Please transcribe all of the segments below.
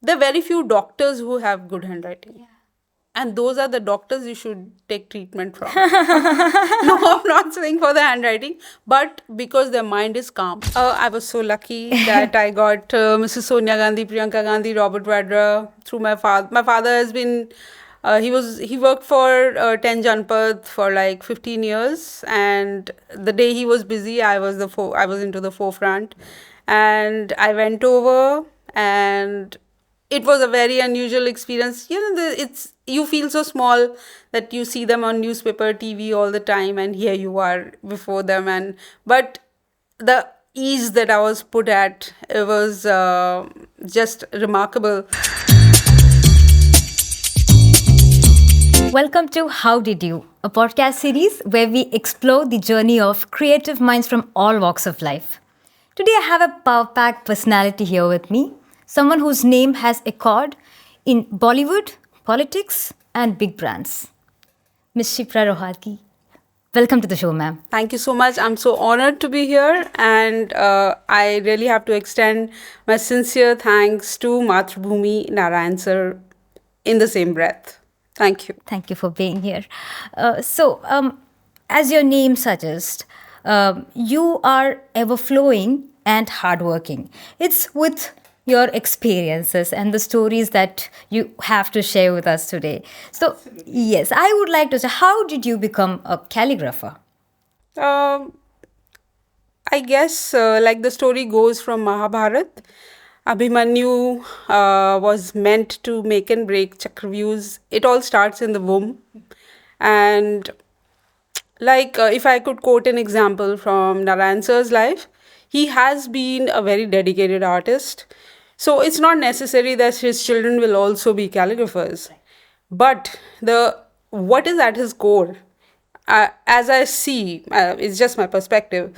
there are very few doctors who have good handwriting. And those are the doctors you should take treatment from. No, I'm not saying for the handwriting, but because their mind is calm. I was so lucky that I got Mrs. Sonia Gandhi, Priyanka Gandhi, Robert Vadra through my father. My father has been, he worked for 10 Janpath for like 15 years, and the day he was busy, I was into the forefront, and I went over, and it was a very unusual experience. It's you feel so small that you see them on newspaper, TV all the time, and here you are before them. And but the ease that I was put at, it was just remarkable. Welcome to How Did You, a podcast series where we explore the journey of creative minds from all walks of life. Today, I have a power packed personality here with me, someone whose name has echoed in Bollywood, politics, and big brands. Miss Shipra Rohatgi. Welcome to the show, ma'am. Thank you so much. I'm so honored to be here, and I really have to extend my sincere thanks to Mathrubhumi Narayan sir in the same breath. Thank you. Thank you for being here. As your name suggests, you are ever flowing and hardworking. It's with your experiences and the stories that you have to share with us today. So, yes, I would like to say, how did you become a calligrapher? Um, I guess, like the story goes from Mahabharat, Abhimanyu was meant to make and break Chakravyuhs. It all starts in the womb. And like, if I could quote an example from Narayan sir's life, he has been a very dedicated artist. So it's not necessary that his children will also be calligraphers. But the what is at his core, as I see, it's just my perspective.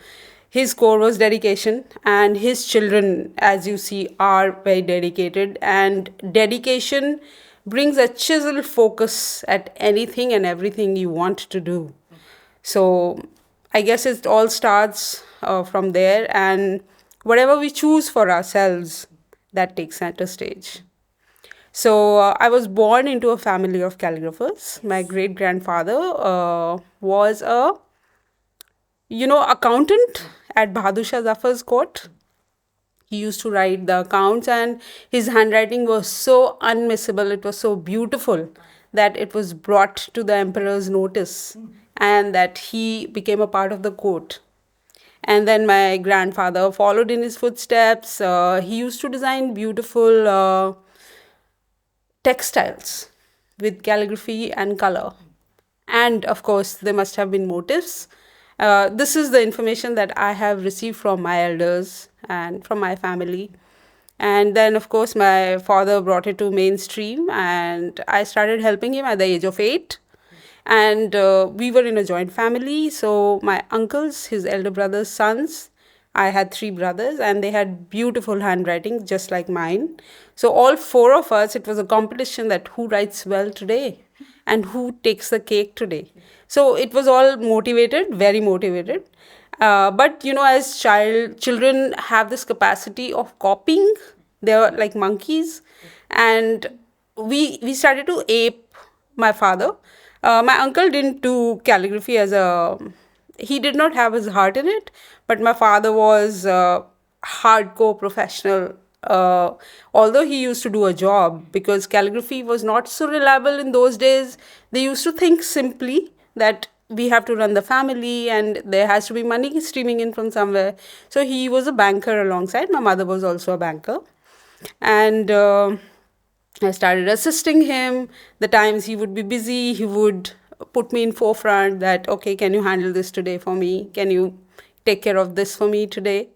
His core was dedication, and his children, as you see, are very dedicated. And dedication brings a chiseled focus at anything and everything you want to do. So I guess it all starts from there, and whatever we choose for ourselves, that takes center stage. So I was born into a family of calligraphers. My great grandfather was a accountant at Bahadur Shah Zafar's court. He used to write the accounts, and his handwriting was so unmissable. It was so beautiful that it was brought to the emperor's notice, and that he became a part of the court. And then my grandfather followed in his footsteps. He used to design beautiful textiles with calligraphy and color. And of course, there must have been motifs. This is the information that I have received from my elders and from my family. And then, of course, my father brought it to mainstream, and I started helping him at the age of 8. And we were in a joint family. So my uncles, his elder brother's sons, I had 3 brothers, and they had beautiful handwriting just like mine. So all 4 of us, it was a competition that who writes well today and who takes the cake today. So it was all motivated, very motivated. But as children have this capacity of copying. They're like monkeys, and we started to ape my father. My uncle didn't do calligraphy he did not have his heart in it, but my father was a hardcore professional. Although he used to do a job, because calligraphy was not so reliable in those days, they used to think simply that we have to run the family and there has to be money streaming in from somewhere. So he was a banker alongside. My mother was also a banker. And I started assisting him. The times he would be busy, he would put me in forefront that, okay, can you handle this today for me? Can you take care of this for me today?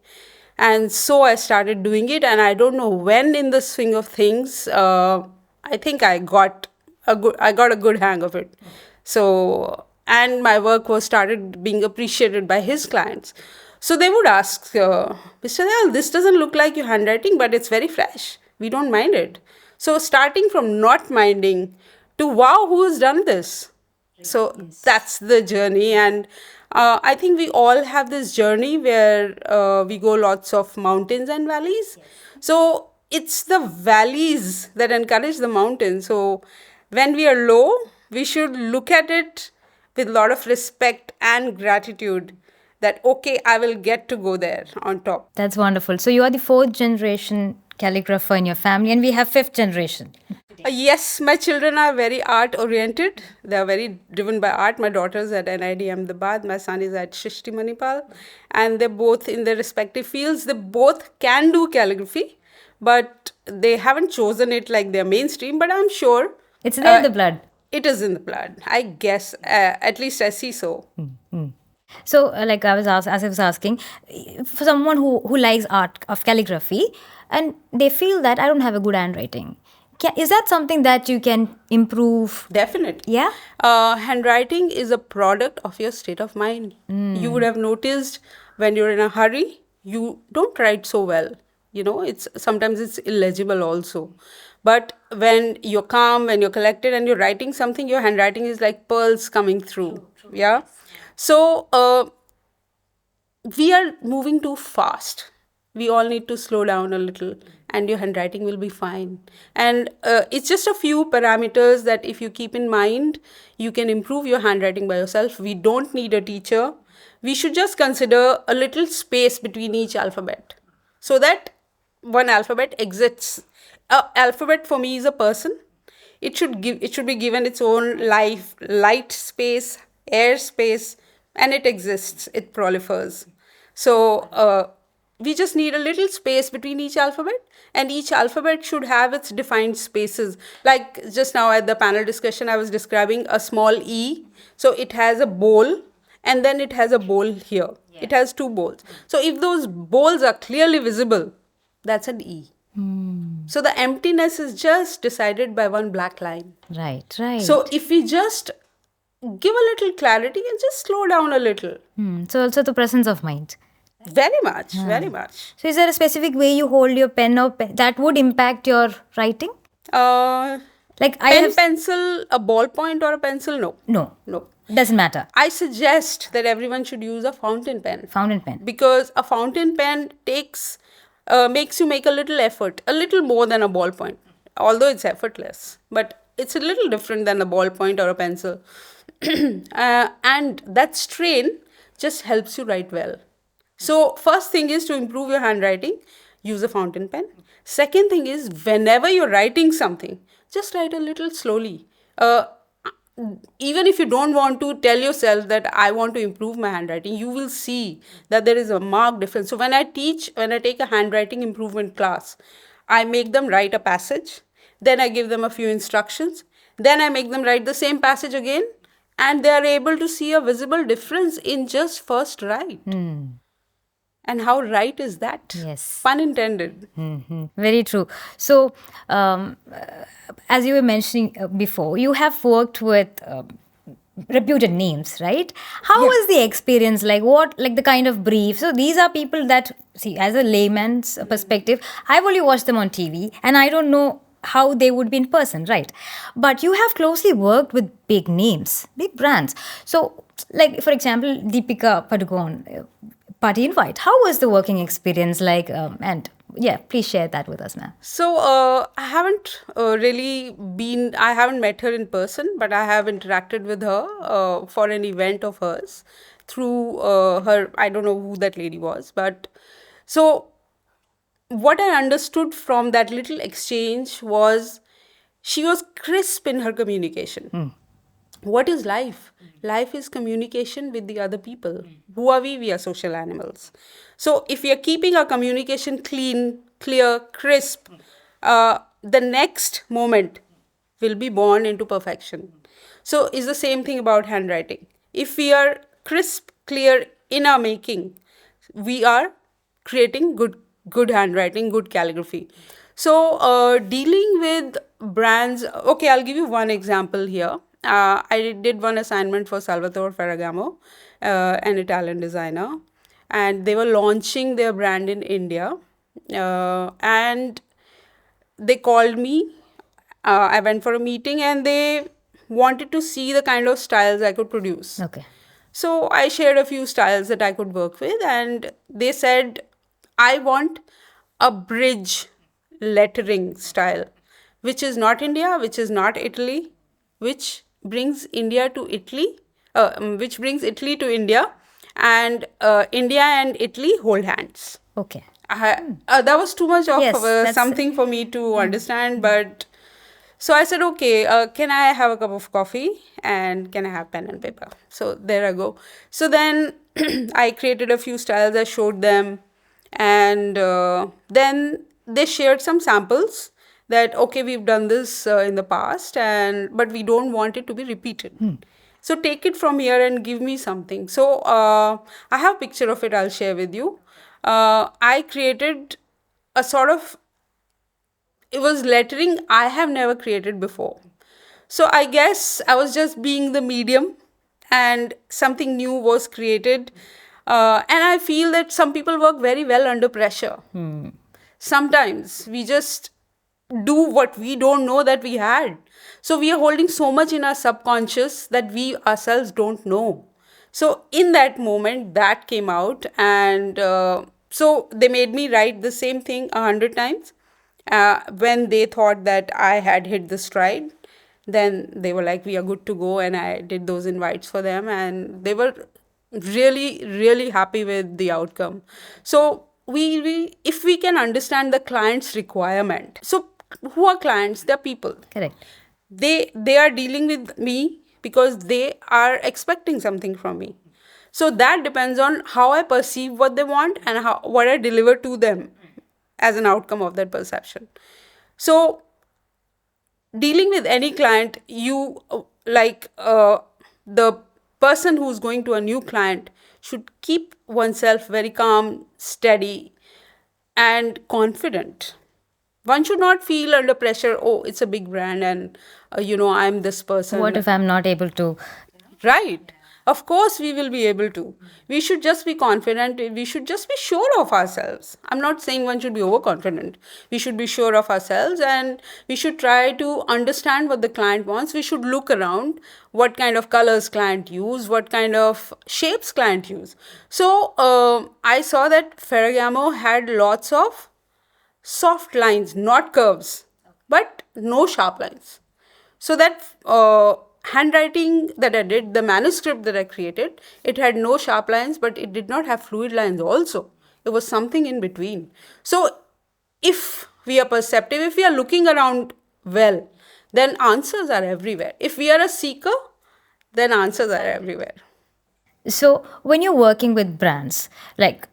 And so I started doing it, and I don't know when in the swing of things, I think I got a good hang of it. So, and my work was started being appreciated by his clients. So they would ask, Mr. Dayal, this doesn't look like your handwriting, but it's very fresh. We don't mind it. So starting from not minding to, wow, who has done this? So that's the journey. And I think we all have this journey where we go lots of mountains and valleys. So it's the valleys that encourage the mountains. So when we are low, we should look at it with a lot of respect and gratitude that, okay, I will get to go there on top. That's wonderful. So you are the fourth generation calligrapher in your family, and we have fifth generation. Yes, my children are very art oriented. They are very driven by art. My daughter's at NID Ahmedabad. My son is at Shishti Manipal. And they're both in their respective fields. They both can do calligraphy, but they haven't chosen it like their mainstream. But I'm sure It's there in the blood. it is in the blood. I guess, at least I see so. So, like as I was asking, for someone who likes art of calligraphy, and they feel that I don't have a good handwriting, is that something that you can improve? Definitely. Yeah. Handwriting is a product of your state of mind. You would have noticed when you're in a hurry, you don't write so well. It's sometimes it's illegible also. But when you're calm, when you're collected and you're writing something, your handwriting is like pearls coming through. Yeah. So we are moving too fast. We all need to slow down a little, and your handwriting will be fine. And it's just a few parameters that if you keep in mind, you can improve your handwriting by yourself. We don't need a teacher. We should just consider a little space between each alphabet so that one alphabet exists. Alphabet for me is a person. It should be given its own life, light space, air space, and it exists, it prolifers. So we just need a little space between each alphabet, and each alphabet should have its defined spaces. Like just now at the panel discussion, I was describing a small E. So it has a bowl, and then it has a bowl here. It has two bowls. So if those bowls are clearly visible, that's an E. So the emptiness is just decided by one black line. Right, right. So if we just give a little clarity and just slow down a little. So also the presence of mind. Very much, very much. So is there a specific way you hold your pen or that would impact your writing? Uh, Like pencil, a ballpoint or a pencil? No. No, doesn't matter. I suggest that everyone should use a fountain pen. Fountain pen. Because a fountain pen makes you make a little effort, a little more than a ballpoint, although it's effortless. But it's a little different than a ballpoint or a pencil. And that strain just helps you write well. So first thing is to improve your handwriting, use a fountain pen. Second thing is whenever you're writing something, just write a little slowly. Even if you don't want to tell yourself that I want to improve my handwriting, you will see that there is a marked difference. So when I take a handwriting improvement class, I make them write a passage, then I give them a few instructions, then I make them write the same passage again, and they are able to see a visible difference in just first write. And how right is that? Yes. Pun intended. Very true. So, as you were mentioning before, you have worked with reputed names, right? How was the experience? Like the kind of brief? So these are people that, see, as a layman's perspective, I've only watched them on TV and I don't know how they would be in person, right? But you have closely worked with big names, big brands. So, like, for example, Deepika Padukone, Party Invite. How was the working experience like? And yeah, please share that with us, ma'am. So I haven't I haven't met her in person, but I have interacted with her for an event of hers through her, I don't know who that lady was, but so what I understood from that little exchange was she was crisp in her communication. What is life? Life is communication with the other people. Who are we? We are social animals. So if we are keeping our communication clean, clear, crisp, the next moment will be born into perfection. So it's the same thing about handwriting. If we are crisp, clear in our making, we are creating good handwriting, good calligraphy. So dealing with brands, okay, I'll give you one example here. I did one assignment for Salvatore Ferragamo, an Italian designer, and they were launching their brand in India. And they called me. I went for a meeting and they wanted to see the kind of styles I could produce. Okay. So I shared a few styles that I could work with, and they said, I want a bridge lettering style, which is not India, which is not Italy, which brings India to Italy, which brings Italy to India, and India and Italy hold hands. Okay. That was too much of Yes, that's something for me to understand, but so I said, okay, can I have a cup of coffee and can I have pen and paper? So there I go. So then I created a few styles, I showed them, and then they shared some samples that, okay, we've done this in the past, but we don't want it to be repeated. So take it from here and give me something. So I have a picture of it, I'll share with you. I created a sort of, it was lettering I have never created before. So I guess I was just being the medium and something new was created. And I feel that some people work very well under pressure. Sometimes we just do what we don't know that we had. So we are holding so much in our subconscious that we ourselves don't know. So in that moment, that came out, and so they made me write the same thing 100 times. When they thought that I had hit the stride, then they were like, "We are good to go," and I did those invites for them, and they were really, really happy with the outcome. So we if we can understand the client's requirement. So who are clients? They're people. correct. They are dealing with me because they are expecting something from me. So that depends on how I perceive what they want and what I deliver to them as an outcome of that perception. So dealing with any client, you the person who's going to a new client should keep oneself very calm, steady, and confident. One should not feel under pressure, oh, it's a big brand and I'm this person. What if I'm not able to? Right. Of course, we will be able to. We should just be confident. We should just be sure of ourselves. I'm not saying one should be overconfident. We should be sure of ourselves and we should try to understand what the client wants. We should look around what kind of colors client use, what kind of shapes client use. So I saw that Ferragamo had lots of soft lines, not curves, but no sharp lines. So that handwriting that I did, the manuscript that I created, it had no sharp lines, but it did not have fluid lines also. It was something in between. So if we are perceptive, if we are looking around well, then answers are everywhere. If we are a seeker, then answers are everywhere. So, when you're working with brands, like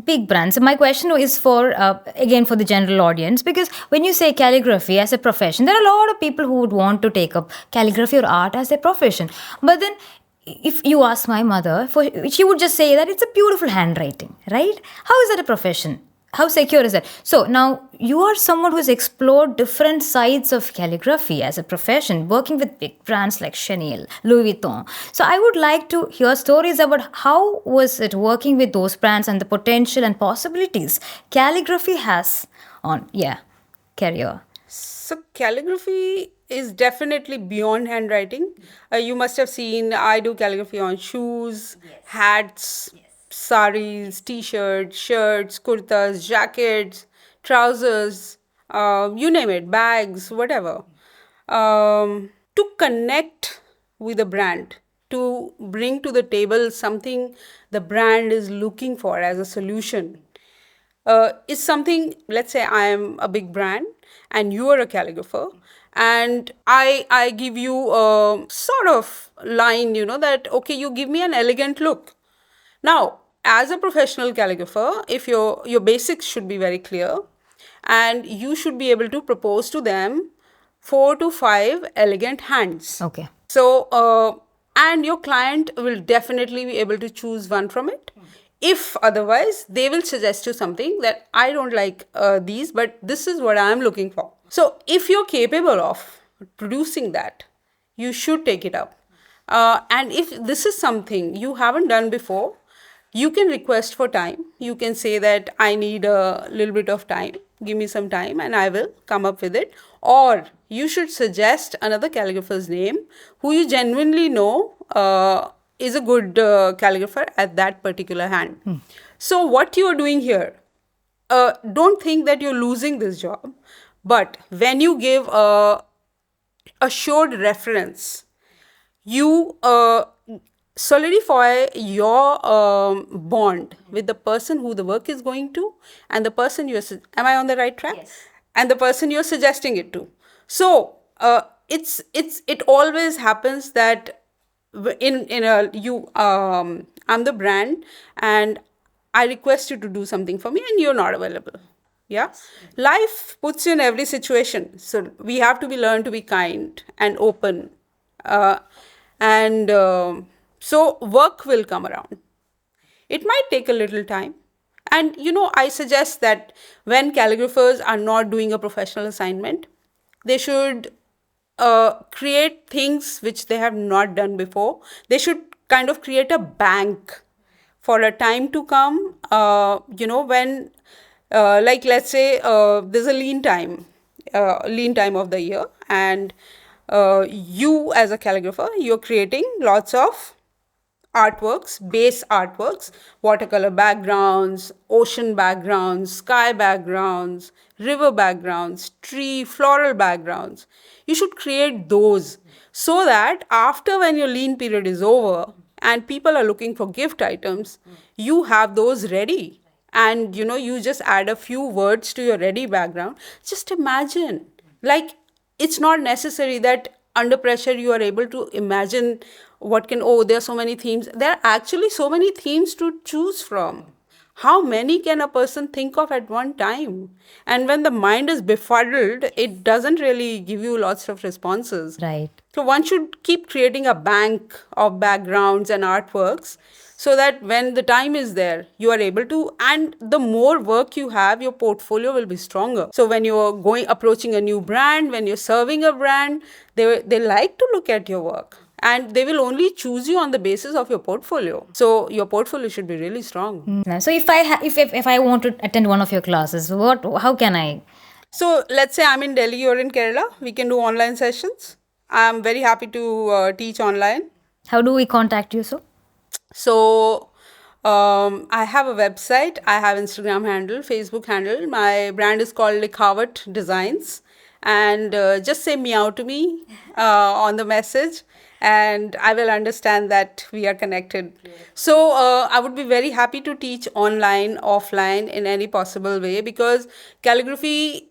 big brands, my question is for, again, for the general audience, because when you say calligraphy as a profession, there are a lot of people who would want to take up calligraphy or art as a profession. But then, if you ask my mother, she would just say that it's a beautiful handwriting, right? How is that a profession? How secure is that? So now you are someone who's explored different sides of calligraphy as a profession, working with big brands like Chanel, Louis Vuitton. So I would like to hear stories about how was it working with those brands and the potential and possibilities calligraphy has on, career. So calligraphy is definitely beyond handwriting. You must have seen I do calligraphy on shoes, hats, saris, t-shirts, shirts, kurtas, jackets, trousers, you name it, bags, whatever. To connect with a brand, to bring to the table something the brand is looking for as a solution, is something. Let's say I am a big brand and you are a calligrapher, and I give you a sort of line, that okay, you give me an elegant look. Now, as a professional calligrapher, if your basics should be very clear, and you should be able to propose to them 4 to 5 elegant hands. Okay. So, and your client will definitely be able to choose one from it. If otherwise, they will suggest you something that I don't like these, but this is what I'm looking for. So, if you're capable of producing that, you should take it up. And if this is something you haven't done before, you can request for time. You can say that I need a little bit of time. Give me some time and I will come up with it. Or you should suggest another calligrapher's name who you genuinely know is a good calligrapher at that particular hand. So what you are doing here don't think that you're losing this job, but when you give a assured reference, you solidify your bond with the person who the work is going to, and the person am I on the right track? Yes. And the person you're suggesting it to. So it always happens that in a you I'm the brand, and I request you to do something for me and you're not available. Yeah. Life puts you in every situation, so we have to be learn to be kind and open, uh, and so work will come around. It might take a little time. And I suggest that when calligraphers are not doing a professional assignment, they should create things which they have not done before. They should kind of create a bank for a time to come, when, like, let's say there's a lean time of the year, and you as a calligrapher, you're creating lots of artworks, base artworks, watercolor backgrounds, ocean backgrounds, sky backgrounds, river backgrounds, tree, floral backgrounds. You should create those so that after, when your lean period is over and people are looking for gift items, you have those ready. And you just add a few words to your ready background. Just imagine, like, it's not necessary that under pressure you are able to imagine there are so many themes. There are actually so many themes to choose from. How many can a person think of at one time? And when the mind is befuddled, it doesn't really give you lots of responses. Right. So one should keep creating a bank of backgrounds and artworks, so that when the time is there, you are able to, and the more work you have, your portfolio will be stronger. So when you're approaching a new brand, when you're serving a brand, they like to look at your work, and they will only choose you on the basis of your portfolio. So your portfolio should be really strong. So if I want to attend one of your classes, how can I? So let's say I'm in Delhi or in Kerala, we can do online sessions. I'm very happy to teach online. How do we contact you? So I have a website, I have Instagram handle, Facebook handle. My brand is called Likhawat Designs. And just say meow to me on the message, and I will understand that we are connected. So I would be very happy to teach online, offline, in any possible way, because calligraphy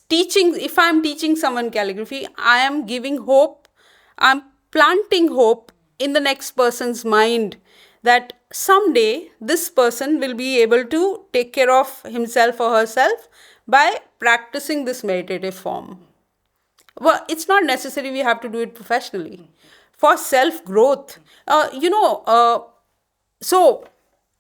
teaching, if I'm teaching someone calligraphy, I am giving hope, I'm planting hope in the next person's mind that someday this person will be able to take care of himself or herself by practicing this meditative form. Well, it's not necessary we have to do it professionally. For self growth, so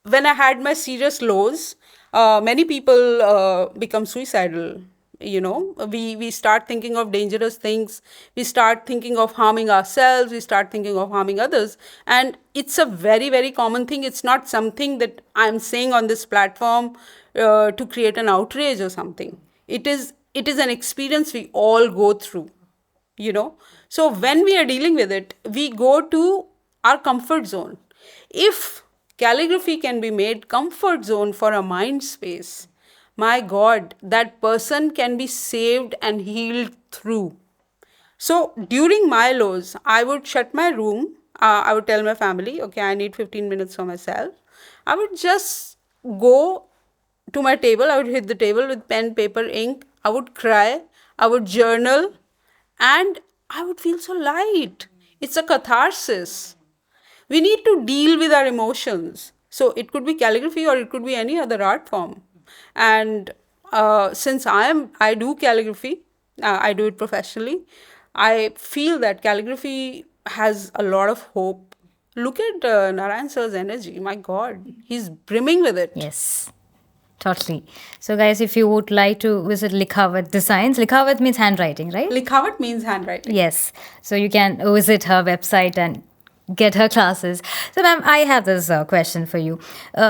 when I had my serious lows, many people become suicidal. We start thinking of dangerous things. We start thinking of harming ourselves. We start thinking of harming others. And it's a very, very common thing. It's not something that I'm saying on this platform to create an outrage or something. It is an experience we all go through. So when we are dealing with it, we go to our comfort zone. If calligraphy can be made comfort zone for a mind space, my God, that person can be saved and healed through. So during my lows, I would shut my room. I would tell my family, okay, I need 15 minutes for myself. I would just go to my table. I would hit the table with pen, paper, ink. I would cry. I would journal. And I would feel so light. It's a catharsis. We need to deal with our emotions. So it could be calligraphy or it could be any other art form. And since I do calligraphy, I do it professionally. I feel that calligraphy has a lot of hope. Look at Narayan sir's energy. My God, he's brimming with it. Yes. Totally. So, guys, if you would like to visit Likhawat Designs, Likhawat means handwriting, right? Likhawat means handwriting. Yes. So, you can visit her website and get her classes. So, ma'am, I have this question for you.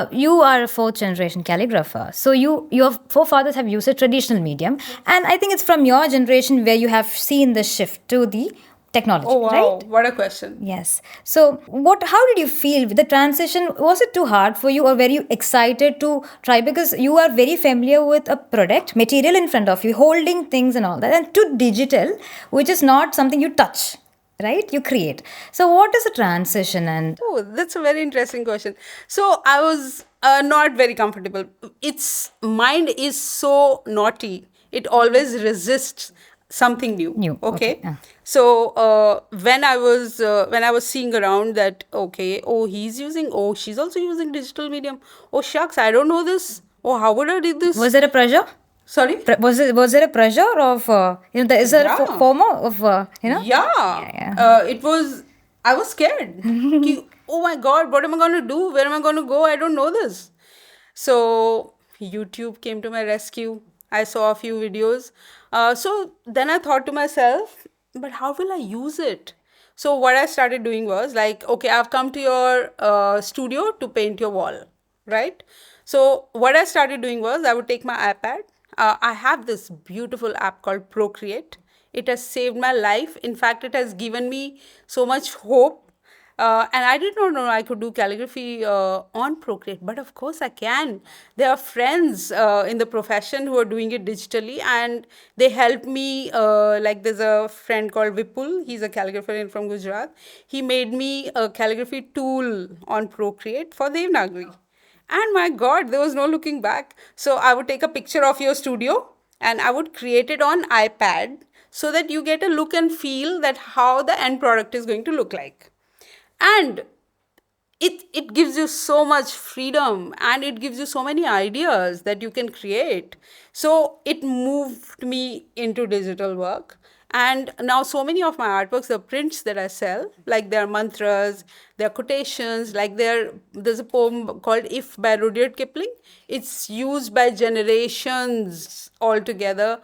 You are a fourth generation calligrapher. So, your forefathers have used a traditional medium. And I think it's from your generation where you have seen the shift to the technology, Oh wow, right? what a question. Yes. So, how did you feel with the transition? Was it too hard for you, or were you excited to try? Because you are very familiar with a product, material in front of you, holding things and all that, and to digital, which is not something you touch, right? You create. So, what is the transition? And Oh, that's a very interesting question. So I was not very comfortable. Its mind is so naughty. It always resists something new. new, okay. Okay. So when I was seeing around that, okay, oh, he's using, oh, she's also using digital medium. Oh shucks, I don't know this. Oh, how would I do Was this? there a pressure? Sorry. Was there a pressure of is there a Yeah. FOMO of Yeah, Yeah, yeah. it was. I was scared. Oh my God, what am I going to do? Where am I going to go? I don't know this. So YouTube came to my rescue. I saw a few videos. So then I thought to myself, but how will I use it? So what I started doing was like, okay, I've come to your studio to paint your wall, right? So what I started doing was I would take my iPad. I have this beautiful app called Procreate. It has saved my life. In fact, it has given me so much hope. And I did not know I could do calligraphy on Procreate, but of course I can. There are friends in the profession who are doing it digitally, and they help me. Like there's a friend called Vipul. He's a calligrapher from Gujarat. He made me a calligraphy tool on Procreate for Devanagari. And my God, there was no looking back. So I would take a picture of your studio and I would create it on iPad so that you get a look and feel that how the end product is going to look like. And it gives you so much freedom and it gives you so many ideas that you can create. So it moved me into digital work. And now so many of my artworks, the prints that I sell, like there are mantras, there are quotations, like there's a poem called If by Rudyard Kipling. It's used by generations altogether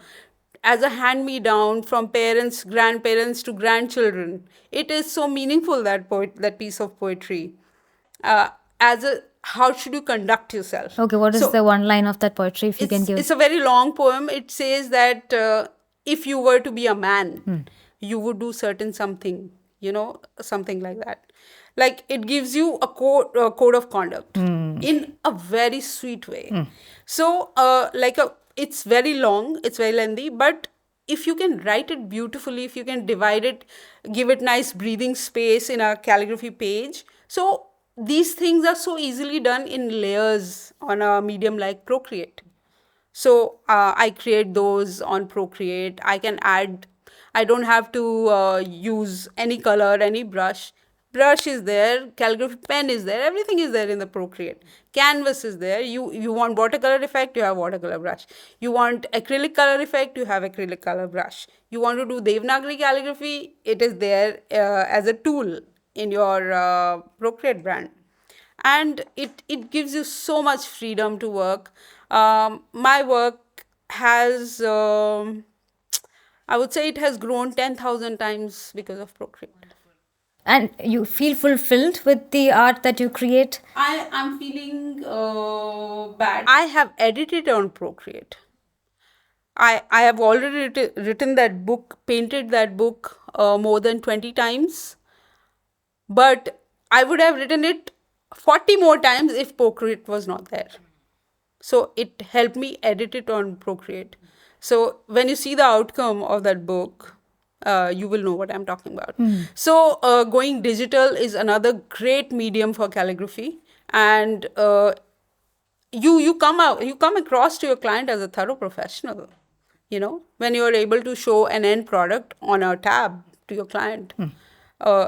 as a hand me down from parents, grandparents to grandchildren. It is so meaningful, that piece of poetry. As a How should you conduct yourself? Okay, what is So the one line of that poetry if you can it's give? a very long poem. It says that if you were to be a man, you would do certain something, something like that. Like it gives you a code of conduct in a very sweet way. So it's very long, it's very lengthy, but if you can write it beautifully, if you can divide it, give it nice breathing space in a calligraphy page. So these things are so easily done in layers on a medium like Procreate. So I create those on Procreate. I can add, I don't have to use any color, any brush. Brush is there, calligraphy pen is there, everything is there in the Procreate. Canvas is there. You want watercolor effect, you have watercolor brush. You want acrylic color effect, you have acrylic color brush. You want to do Devanagari calligraphy, it is there as a tool in your Procreate brand. And it gives you so much freedom to work. My work has, I would say, it has grown 10,000 times because of Procreate. And you feel fulfilled with the art that you create? I am feeling bad. I have edited on Procreate. I have already written that book, painted that book more than 20 times, but I would have written it 40 more times if Procreate was not there. So it helped me edit it on Procreate. So when you see the outcome of that book, you will know what I'm talking about. So going digital is another great medium for calligraphy, and you come across to your client as a thorough professional. When you are able to show an end product on a tab to your client,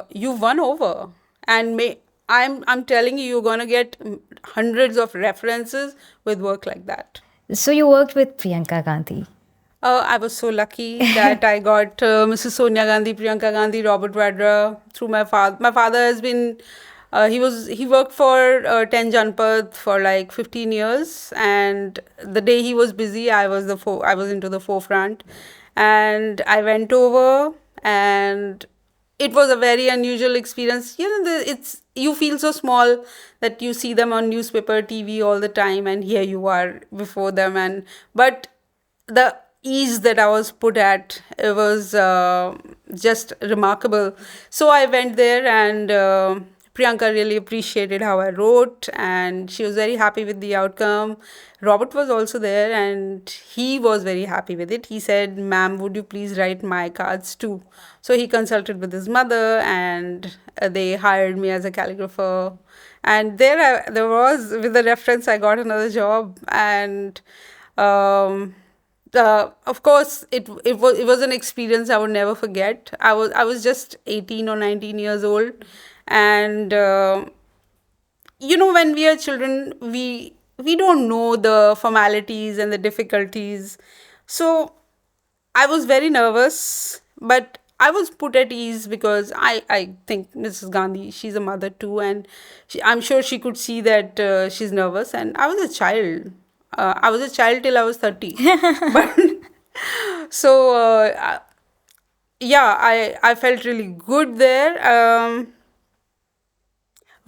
you've won over. And I'm telling you, you're gonna get hundreds of references with work like that. So you worked with Priyanka Gandhi. I was so lucky that I got Mrs. Sonia Gandhi, Priyanka Gandhi, Robert Vadra through my father. My father has been, he worked for 10 Janpath for like 15 years, and the day he was busy, I was into the forefront, and I went over, and it was a very unusual experience. It's you feel so small that you see them on newspaper, TV all the time, and here you are before them, but the ease that I was put at, it was just remarkable. So I went there, and Priyanka really appreciated how I wrote, and she was very happy with the outcome. Robert was also there, and he was very happy with it. He said, "Ma'am, would you please write my cards too?" So he consulted with his mother, and they hired me as a calligrapher. And there was, with the reference, I got another job, and um, of course, it was an experience I would never forget. I was just 18 or 19 years old, and when we are children, we don't know the formalities and the difficulties. So I was very nervous, but I was put at ease because I think Mrs. Gandhi, she's a mother too, and I'm sure she could see that she's nervous. And I was a child. I was a child till I was 30. But so, yeah, I felt really good there.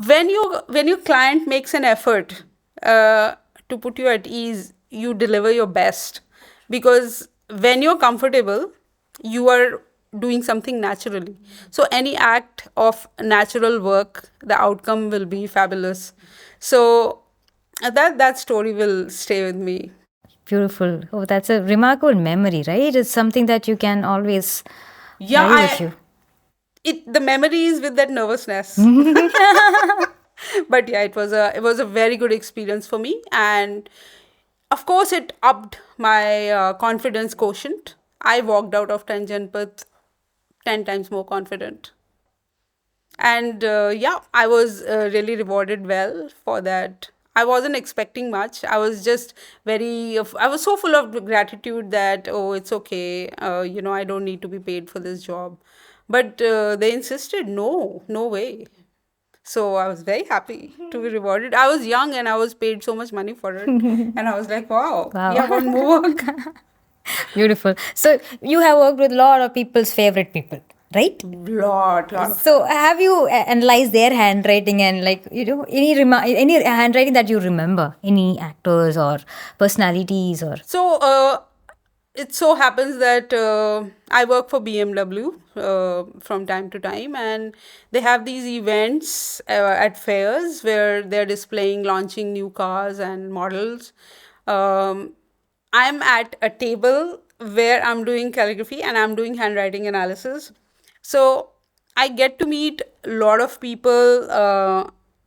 When your client makes an effort to put you at ease, you deliver your best, because when you're comfortable, you are doing something naturally. So any act of natural work, the outcome will be fabulous. So that story will stay with me. Beautiful. Oh, that's a remarkable memory, right? It's something that you can always Yeah, carry with you. the memories with that nervousness. But yeah, it was a very good experience for me, and of course it upped my confidence quotient. I walked out of Tangent with 10 times more confident. And yeah, I was really rewarded well for that. I wasn't expecting much. I was just I was so full of gratitude that, oh, it's okay, I don't need to be paid for this job. But they insisted, no, no way. So I was very happy to be rewarded. I was young and I was paid so much money for it. And I was like, wow, yeah, Wow. one more work. Beautiful. So you have worked with a lot of people's favorite people, right? Lot. So have you analyzed their handwriting and like any handwriting that you remember, any actors or personalities or So it so happens that I work for BMW from time to time, and they have these events at fairs where they're displaying, launching new cars and models. Um, I'm at a table where I'm doing calligraphy and I'm doing handwriting analysis. So I get to meet a lot of people,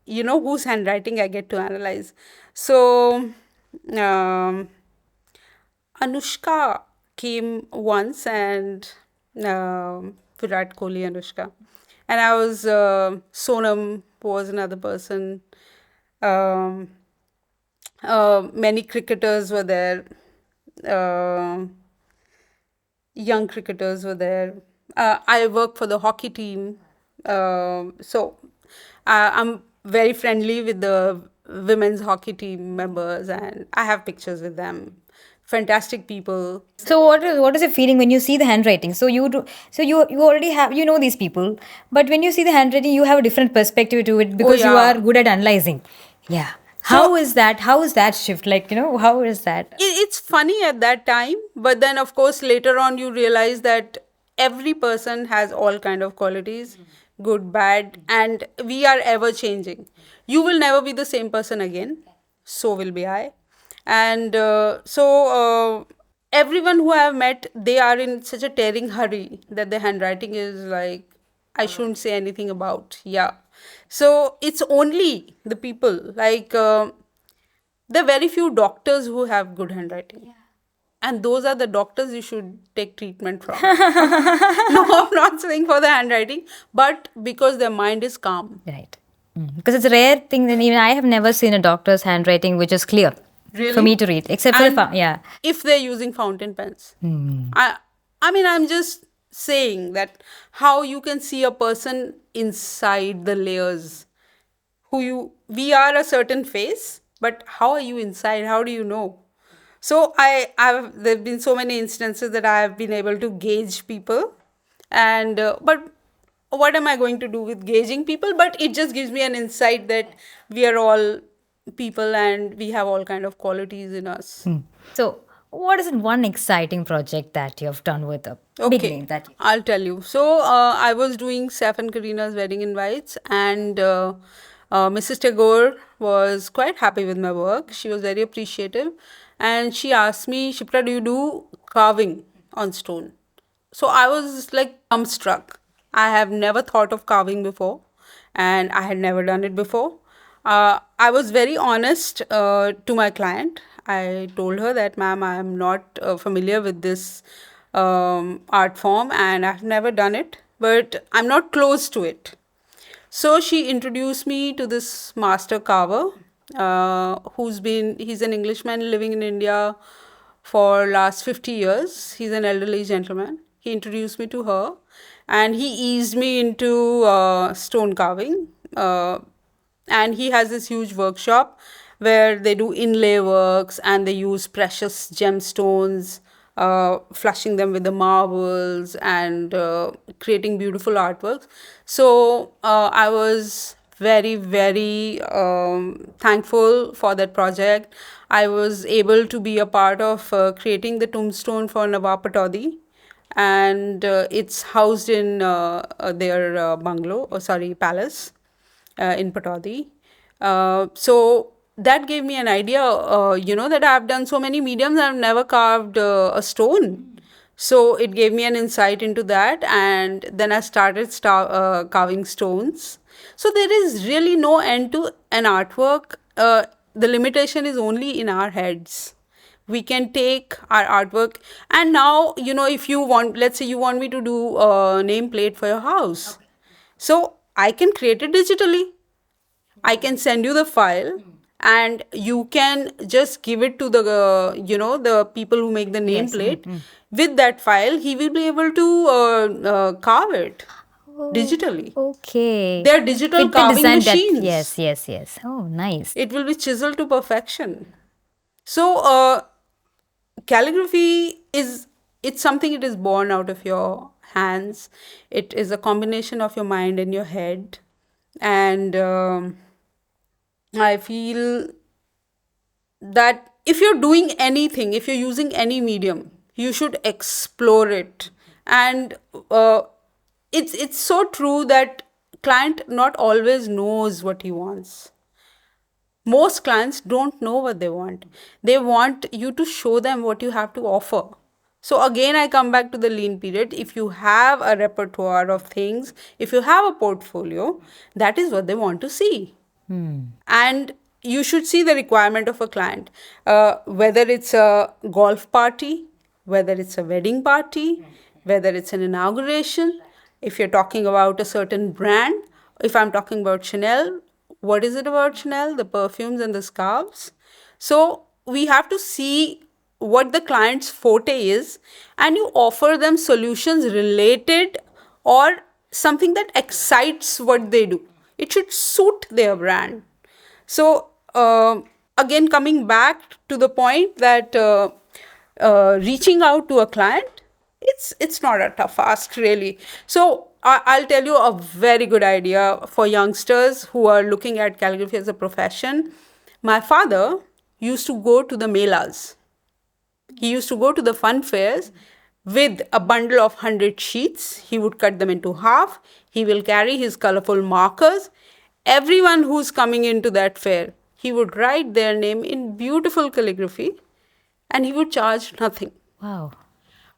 whose handwriting I get to analyze. So um, Anushka came once, and Virat Kohli, Anushka. And I was, Sonam was another person. Um, many cricketers were there. Um Young cricketers were there. I work for the hockey team. So I'm very friendly with the women's hockey team members, and I have pictures with them. Fantastic people. so what is your feeling when you see the handwriting? So you already have these people, but when you see the handwriting, you have a different perspective to it Oh, because you are yeah. good at analyzing. Yeah. How So is that? How is that shift? Like how is that? it's funny at that time, but then of course later on you realize that every person has all kind of qualities, good, bad, and we are ever changing. You will never be the same person again, so will be I. And everyone who I have met, they are in such a tearing hurry that the handwriting is like, I shouldn't say anything about. Yeah. So it's only the people, like there are very few doctors who have good handwriting. And those are the doctors you should take treatment from. No, I'm not saying for the handwriting, but because their mind is calm. Right. Because it's a rare thing that even I have never seen a doctor's handwriting which is clear for Really? me to read, except for And yeah. if they're using fountain pens. I mean, I'm just saying that how you can see a person inside the layers. We are a certain face, but how are you inside? How do you know? So there've been so many instances that I have been able to gauge people, and but what am I going to do with gauging people? But it just gives me an insight that we are all people and we have all kind of qualities in us. So what is it one exciting project that you have done with a big Okay, name that you... I'll tell you. So I was doing Saf and Karina's wedding invites, and Mrs. Tagore was quite happy with my work. She was very appreciative, and she asked me, Shipra, do you do carving on stone? So I was like dumbstruck. I have never thought of carving before, and I had never done it before. I was very honest to my client. I told her that, ma'am, I am not familiar with this art form and I've never done it, but I'm not close to it. So she introduced me to this master carver, he's an Englishman living in India for last 50 years. He's an elderly gentleman. He introduced me to her and he eased me into stone carving. And he has this huge workshop where they do inlay works and they use precious gemstones, flushing them with the marbles and creating beautiful artworks. So I was very, very thankful for that project. I was able to be a part of creating the tombstone for Nawab Patodi, and it's housed in their bungalow, or sorry, palace in Patodi. So that gave me an idea, that I've done so many mediums, I've never carved a stone. So it gave me an insight into that, and then I started carving stones. So there is really no end to an artwork. The limitation is only in our heads. We can take our artwork, and now, if you want, let's say you want me to do a nameplate for your house. So I can create it digitally. I can send you the file and you can just give it to the the people who make the Yes. nameplate. With that file, he will be able to carve it digitally. Okay. They are digital With the carving design that, machines. yes, yes, yes. Oh, nice. It will be chiseled to perfection. So calligraphy is, it's something, it is born out of your hands. It is a combination of your mind and your head. And I feel that if you're doing anything, if you're using any medium, you should explore it. And it's so true that client not always knows what he wants. Most clients don't know what they want. They want you to show them what you have to offer. So again, I come back to the lean period. If you have a repertoire of things, if you have a portfolio, that is what they want to see. And you should see the requirement of a client, whether it's a golf party, whether it's a wedding party, whether it's an inauguration. If you're talking about a certain brand, if I'm talking about Chanel, what is it about Chanel? The perfumes and the scarves. So we have to see what the client's forte is, and you offer them solutions related or something that excites what they do. It should suit their brand. So again, coming back to the point that reaching out to a client, it's not a tough ask really. So I'll tell you a very good idea for youngsters who are looking at calligraphy as a profession. My father used to go to the melas. He used to go to the fun fairs with a bundle of 100 sheets. He would cut them into half. He will carry his colorful markers. Everyone who's coming into that fair, he would write their name in beautiful calligraphy and he would charge nothing. Wow.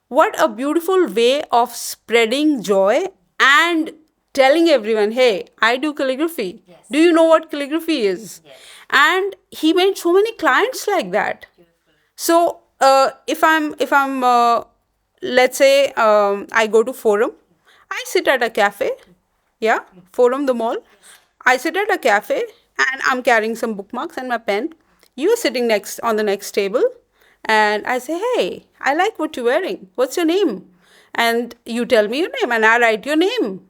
What a beautiful way of spreading joy and telling everyone, hey, I do calligraphy. Yes. Do you know what calligraphy is? Yes. And he made so many clients like that. So if I'm let's say I go to Forum, I sit at a cafe, yeah, Forum the mall. I sit at a cafe and I'm carrying some bookmarks and my pen. You're sitting next on the next table, and I say, hey, I like what you're wearing. What's your name? And you tell me your name, and I write your name.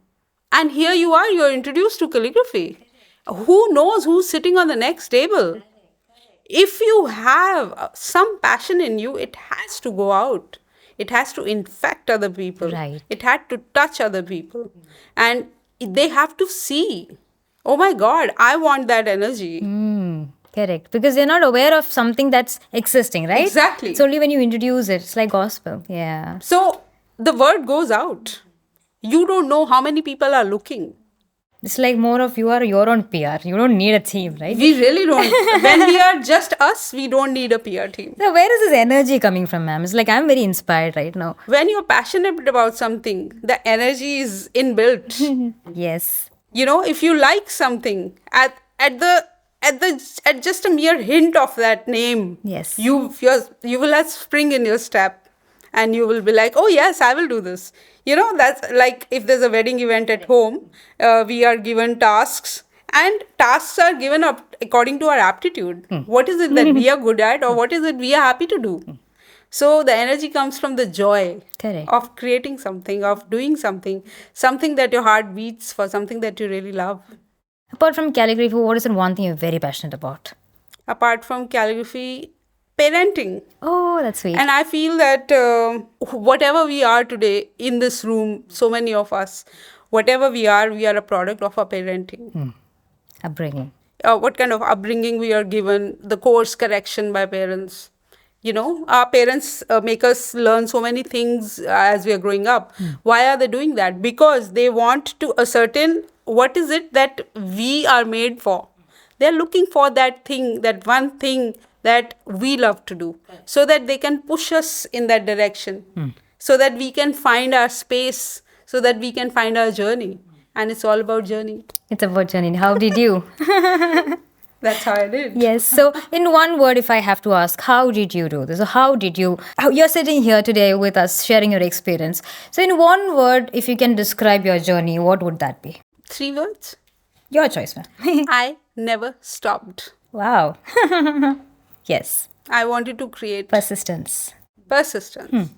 And here you are, you're introduced to calligraphy. Who knows who's sitting on the next table? If you have some passion in you, it has to go out. It has to infect other people. Right. It had to touch other people. And they have to see, oh my God, I want that energy. Correct. Because they're not aware of something that's existing, right? Exactly. It's only when you introduce it. It's like gospel. Yeah. So the word goes out. You don't know how many people are looking. It's like more of you are your own PR. You don't need a team, right? We really don't. When we are just us, we don't need a PR team. So where is this energy coming from, ma'am? It's like I'm very inspired right now. When you're passionate about something, the energy is inbuilt. Yes. If you like something, at just a mere hint of that name, Yes. you will have spring in your step, and you will be like, oh yes, I will do this. That's like if there's a wedding event at home, we are given tasks, and tasks are given up according to our aptitude. What is it that we are good at, or what is it we are happy to do? So the energy comes from the joy Correct. of creating something, of doing something that your heart beats for, something that you really love. Apart from calligraphy, what is the one thing you're very passionate about? Apart from calligraphy, parenting. Oh, that's sweet. And I feel that whatever we are today in this room, so many of us, whatever we are a product of our parenting. Upbringing. What kind of upbringing we are given, the course correction by parents. Our parents make us learn so many things as we are growing up. Why are they doing that? Because they want to ascertain what is it that we are made for. They're looking for that thing, that one thing that we love to do, so that they can push us in that direction, so that we can find our space, so that we can find our journey. And it's all about journey. It's about journey. How did you? That's how I did. Yes. So, in one word, if I have to ask, how did you do this? Or you're sitting here today with us, sharing your experience. So, in one word, if you can describe your journey, what would that be? 3 words. Your choice, ma'am. I never stopped. Wow. Yes. I wanted to create Persistence. persistence.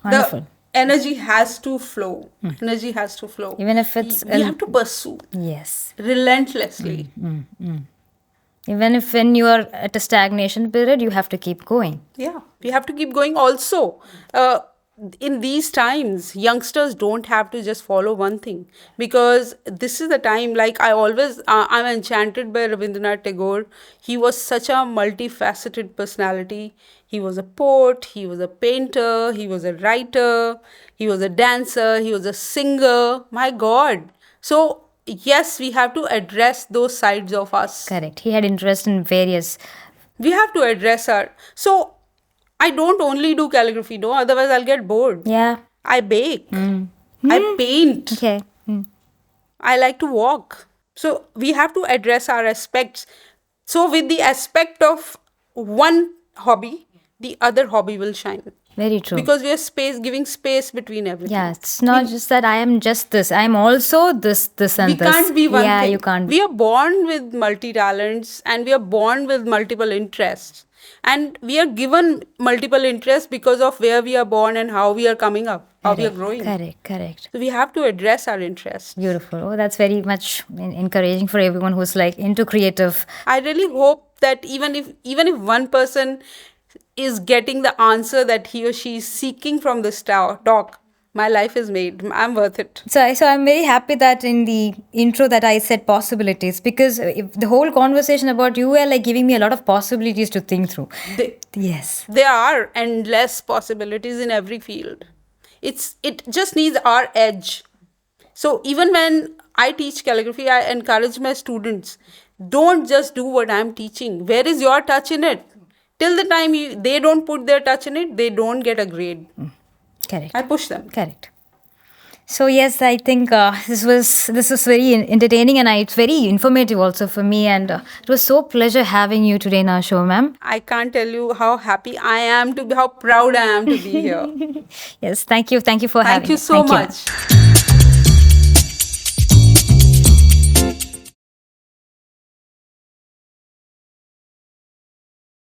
Wonderful. The energy has to flow. Energy has to flow. Even if it's... We have to pursue Yes. relentlessly. Even if when you are at a stagnation period, you have to keep going. Yeah, we have to keep going. Also, in these times, youngsters don't have to just follow one thing, because this is the time, like I'm enchanted by Rabindranath Tagore. He was such a multifaceted personality. He was a poet, he was a painter, he was a writer, he was a dancer, he was a singer. My God. So, yes, we have to address those sides of us. Correct. He had interest in various... We have to address our... So, I don't only do calligraphy, no, otherwise I'll get bored. Yeah. I bake. I paint. Okay. I like to walk. So we have to address our aspects. So with the aspect of one hobby, the other hobby will shine. Very true. Because we are giving space between everything. Yeah, it's not just that I am just this. I am also this, and We this. can't be one yeah, thing. you can't. We are born with multi-talents, and we are born with multiple interests. And we are given multiple interests because of where we are born and how we are coming up, how we are growing. Correct. So we have to address our interests. Beautiful. Oh, that's very much encouraging for everyone who's like into creative. I really hope that even if one person is getting the answer that he or she is seeking from this talk, my life is made. I'm worth it. So I'm very happy that in the intro that I said possibilities, because if the whole conversation about you were like giving me a lot of possibilities to think through. Yes. There are endless possibilities in every field. It just needs our edge. So even when I teach calligraphy, I encourage my students, don't just do what I'm teaching. Where is your touch in it? Till the time they don't put their touch in it, they don't get a grade. Correct. I push them. Correct. So yes, I think this was very entertaining, and it's very informative also for me. And it was so pleasure having you today in our show, ma'am. I can't tell you how happy I am how proud I am to be here. Yes, thank you for having me. Thank you so much.